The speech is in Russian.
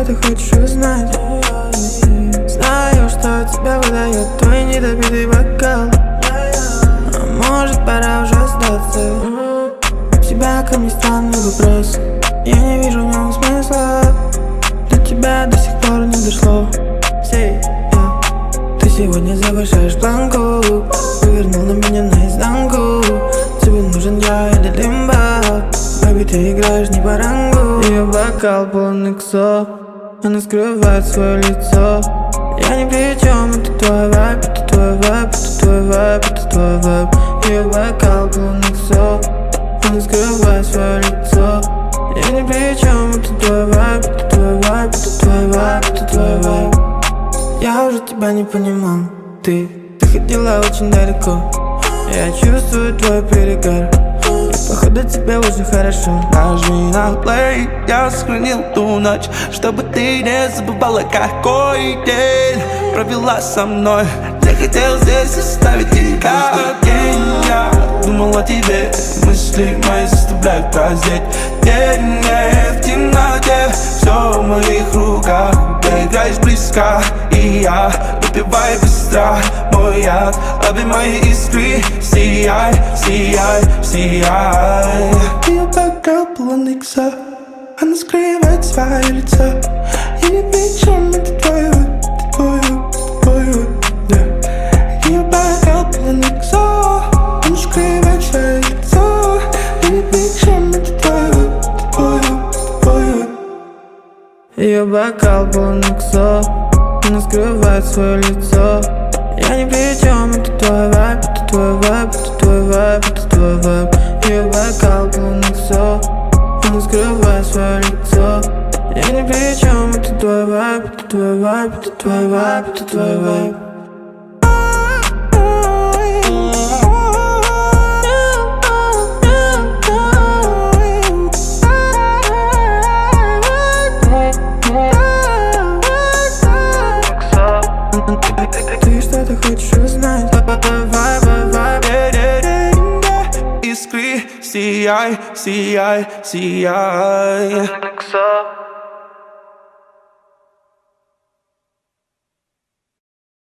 ты хочешь узнать. Знаю, что тебя выдает твой недопитый бокал. А может, пора уже сдаться. У тебя ко мне странный вопрос, я не вижу в нем смысла. До тебя до сих пор не дошло. Ты сегодня завышаешь планку, повернул на меня наизнанку. Тебе нужен я или лимба, baby, ты играешь не по рангу. Ее бокал полный ксо, она скрывает свое лицо. Я ни при чем, это твой вайб, это твой вайб, это твой вайб, это твой вайб. Ее бокал полный ксо, она скрывает свое лицо. Я ни при чем, это твой вайб, это твой вайб, это твой вайб, это твой вайб. Я уже тебя не понимал, ты ходила очень далеко. Я чувствую твой перегар, и походу тебе уже хорошо. Нажми на play, я сохранил ту ночь, чтобы ты не забывала, какой день провела со мной. Я хотел здесь оставить тебя день. Я думал о тебе, мысли мои заставляют празднеть. День в темноте, все в моих руках. Ты играешь близко, и я выпиваю быстро мой яд. Лови мои искры, сияй, сияй, сияй. Ее бокал полный ксо, она скрывает свое лицо. Я не вижу, это твой вайб, это твой вайб, это твой вайб. Ее бокал полный ксо, она скрывает свое лицо. Я не вижу, это твой вайб, это твой вайб, это твой вайб. Ее бокал полный ксо, она скрывает свое лицо. Я ни при чем, это твой вайб, это твой вайб, это твой вайб, это твой вайб. Ее бокал полный ксо, она скрывает свое лицо. Я ни при чем, это твой вайб, это твой вайб, это твой вайб, это твой вайб. Ты что-то хочешь узнать? Искры, сияй, сияй, сияй.